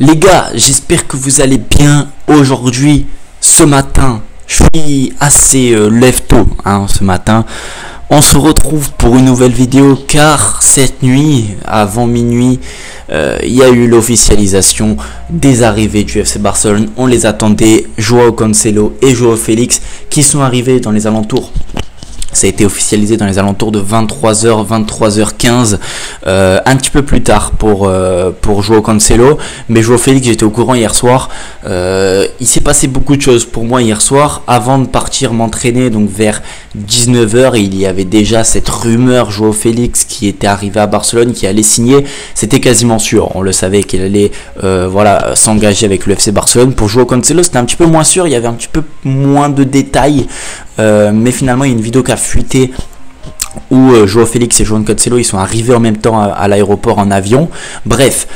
Les gars, j'espère que vous allez bien aujourd'hui, ce matin. Je suis assez lève tôt ce matin. On se retrouve pour une nouvelle vidéo car cette nuit, avant minuit, il y a eu l'officialisation des arrivées du FC Barcelone. On les attendait, Joao Cancelo et Joao Félix qui sont arrivés dans les alentours. Ça a été officialisé dans les alentours de 23h, 23h15, un petit peu plus tard pour Joao Cancelo. Mais Joao Félix, j'étais au courant hier soir. Il s'est passé beaucoup de choses pour moi hier soir. Avant de partir m'entraîner, donc vers 19h, il y avait déjà cette rumeur Joao Félix qui était arrivé à Barcelone, qui allait signer. C'était quasiment sûr. On le savait qu'il allait s'engager avec le FC Barcelone. Pour Joao Cancelo, c'était un petit peu moins sûr. Il y avait un petit peu moins de détails. Mais finalement, il y a une vidéo qui a fuité où Joao Félix et Joao Cancelo ils sont arrivés en même temps à l'aéroport en avion. Bref,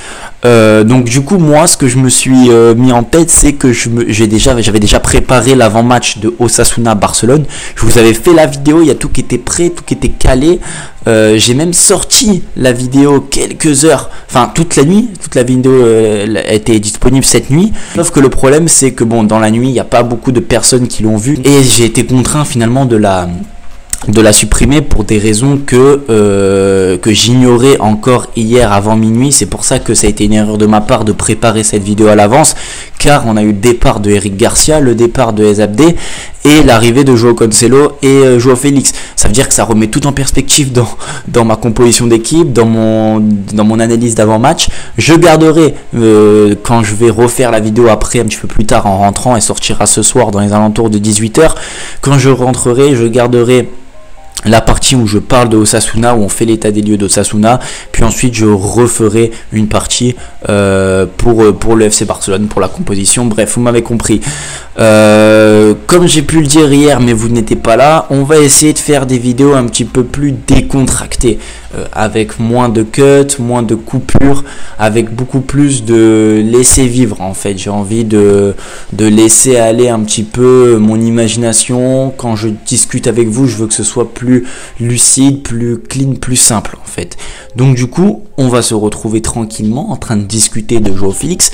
donc du coup moi ce que je me suis mis en tête, c'est que j'avais déjà préparé l'avant-match de Osasuna Barcelone. Je vous avais fait la vidéo, il y a tout qui était prêt, tout qui était calé. J'ai même sorti la vidéo quelques heures, enfin toute la nuit, toute la vidéo a été disponible cette nuit. Sauf que le problème c'est que bon, dans la nuit il n'y a pas beaucoup de personnes qui l'ont vue et j'ai été contraint finalement de la supprimer pour des raisons que j'ignorais encore hier avant minuit. C'est pour ça que ça a été une erreur de ma part de préparer cette vidéo à l'avance, car on a eu le départ de Eric Garcia, le départ de Ezabde et l'arrivée de Joao Cancelo et Joao Félix. Ça veut dire que ça remet tout en perspective dans ma composition d'équipe, dans mon analyse d'avant-match. Je garderai quand je vais refaire la vidéo après, un petit peu plus tard en rentrant, et sortira ce soir dans les alentours de 18h. Quand je rentrerai, je garderai la partie où je parle de Osasuna, où on fait l'état des lieux d'Osasuna, puis ensuite je referai une partie pour le FC Barcelone, pour la composition. Bref, vous m'avez compris. Comme j'ai pu le dire hier, mais vous n'étiez pas là, on va essayer de faire des vidéos un petit peu plus décontractées, avec moins de cuts, moins de coupures, avec beaucoup plus de laisser vivre en fait. J'ai envie de laisser aller un petit peu mon imagination. Quand je discute avec vous, je veux que ce soit plus lucide, plus clean, plus simple en fait. Donc du coup, on va se retrouver tranquillement en train de discuter de Joao Félix.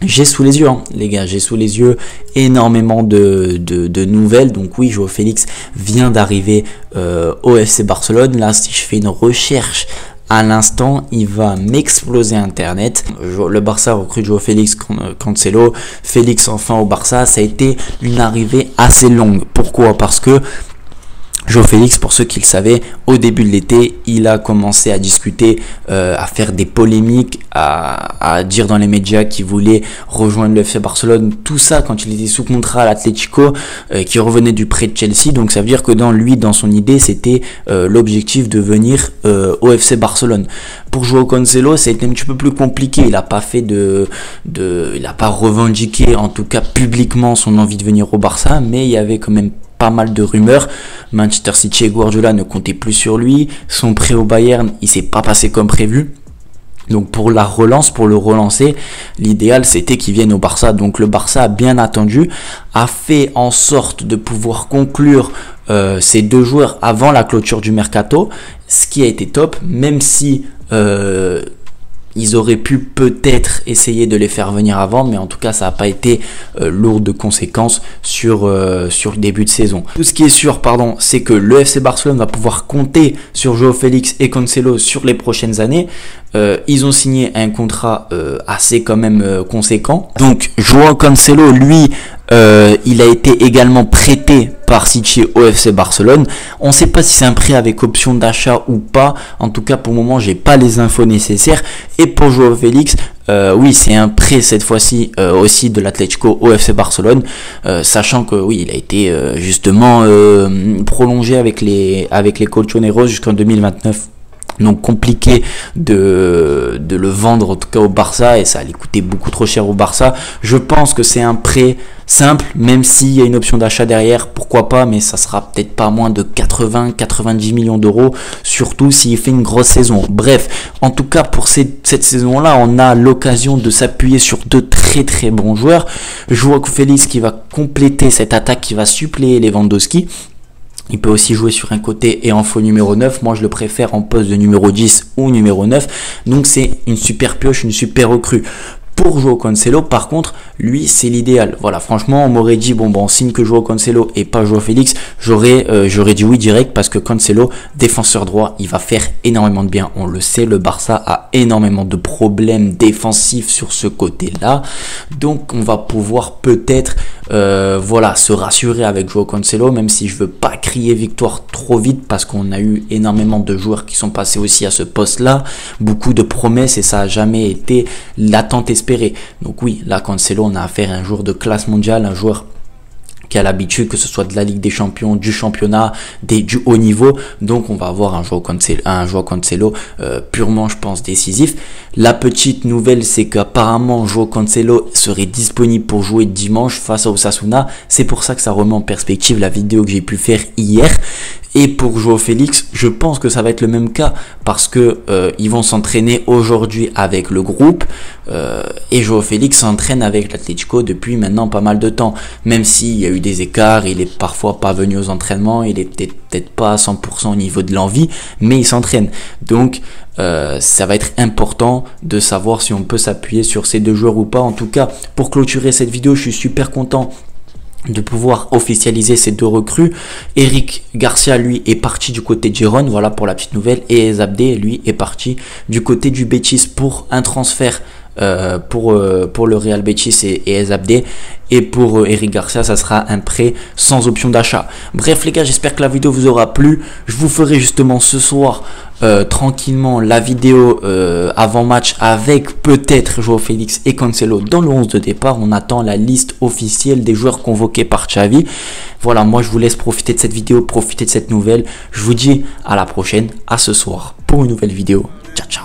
J'ai sous les yeux, les gars, j'ai sous les yeux énormément de nouvelles. Donc oui, Joao Félix vient d'arriver au FC Barcelone. Là, si je fais une recherche à l'instant, il va m'exploser Internet. Le Barça recrute Joao Félix, Cancelo. Félix enfin au Barça. Ça a été une arrivée assez longue. Pourquoi ? Parce que Joao Félix, pour ceux qui le savaient, au début de l'été, il a commencé à discuter, à faire des polémiques, à dire dans les médias qu'il voulait rejoindre le FC Barcelone. Tout ça quand il était sous contrat à l'Atlético, qui revenait du prêt de Chelsea. Donc ça veut dire que dans son idée, c'était l'objectif de venir au FC Barcelone. Pour Joao Cancelo, ça a été un petit peu plus compliqué. Il n'a pas fait il n'a pas revendiqué, en tout cas publiquement, son envie de venir au Barça, mais il y avait quand même pas mal de rumeurs. Manchester City et Guardiola ne comptaient plus sur lui. Son prêt au Bayern, il s'est pas passé comme prévu. Donc pour le relancer, l'idéal c'était qu'il vienne au Barça. Donc le Barça a bien attendu, a fait en sorte de pouvoir conclure ces deux joueurs avant la clôture du mercato, ce qui a été top, même si ils auraient pu peut-être essayer de les faire venir avant, mais en tout cas ça n'a pas été lourd de conséquences sur le début de saison. Tout ce qui est sûr, c'est que le FC Barcelone va pouvoir compter sur Joao Félix et Cancelo sur les prochaines années. Ils ont signé un contrat assez quand même conséquent. Donc Joao Cancelo, lui, il a été également prêté par City au FC Barcelone. On ne sait pas si c'est un prêt avec option d'achat ou pas. En tout cas, pour le moment, j'ai pas les infos nécessaires. Et pour Joao Félix, oui, c'est un prêt cette fois-ci aussi de l'Atlético au FC Barcelone, sachant que oui, il a été justement prolongé avec les Colchoneros jusqu'en 2029. Donc compliqué de le vendre en tout cas au Barça, et ça allait coûter beaucoup trop cher au Barça. Je pense que c'est un prêt simple, même s'il y a une option d'achat derrière, pourquoi pas, mais ça sera peut-être pas moins de 80-90 millions d'euros, surtout s'il fait une grosse saison. Bref, en tout cas pour cette saison-là, on a l'occasion de s'appuyer sur deux très très bons joueurs. Joao Félix qui va compléter cette attaque, qui va suppléer Lewandowski. Il peut aussi jouer sur un côté et en faux numéro 9. Moi, je le préfère en poste de numéro 10 ou numéro 9. Donc, c'est une super pioche, une super recrue. pour Joao Cancelo, par contre, lui, c'est l'idéal. Voilà, franchement, on m'aurait dit, bon, signe que Joao Cancelo et pas Joao Félix, j'aurais dit oui direct, parce que Cancelo, défenseur droit, il va faire énormément de bien. On le sait, le Barça a énormément de problèmes défensifs sur ce côté-là. Donc, on va pouvoir peut-être, voilà, se rassurer avec Joao Cancelo, même si je veux pas crier victoire trop vite, parce qu'on a eu énormément de joueurs qui sont passés aussi à ce poste-là, beaucoup de promesses, et ça a jamais été l'attente espérée. Donc oui, là, Cancelo, on a affaire à un joueur de classe mondiale, un joueur qui a l'habitude, que ce soit de la Ligue des Champions, du championnat, du haut niveau. Donc on va avoir un Joao Cancelo purement, je pense, décisif. La petite nouvelle, c'est qu'apparemment Joao Cancelo serait disponible pour jouer dimanche face à Osasuna. C'est pour ça que ça remet en perspective la vidéo que j'ai pu faire hier. Et pour Joao Félix, je pense que ça va être le même cas, parce que ils vont s'entraîner aujourd'hui avec le groupe, et Joao Félix s'entraîne avec l'Atlético depuis maintenant pas mal de temps. Même s'il y a eu des écarts, il est parfois pas venu aux entraînements, il est peut-être pas à 100% au niveau de l'envie, mais il s'entraîne. Donc ça va être important de savoir si on peut s'appuyer sur ces deux joueurs ou pas. En tout cas, pour clôturer cette vidéo, je suis super content de pouvoir officialiser ces deux recrues. Eric Garcia, lui, est parti du côté de Gérone, voilà pour la petite nouvelle, et Zabdé, lui, est parti du côté du Betis pour un transfert pour le Real Betis et Zabdé. Et pour Eric Garcia, ça sera un prêt sans option d'achat. Bref les gars, j'espère que la vidéo vous aura plu. Je vous ferai justement ce soir tranquillement la vidéo avant match, avec peut-être Joao Félix et Cancelo dans le 11 de départ. On attend la liste officielle des joueurs convoqués par Xavi. Voilà, moi je vous laisse profiter de cette vidéo, profiter de cette nouvelle. Je vous dis à la prochaine, à ce soir pour une nouvelle vidéo. Ciao ciao.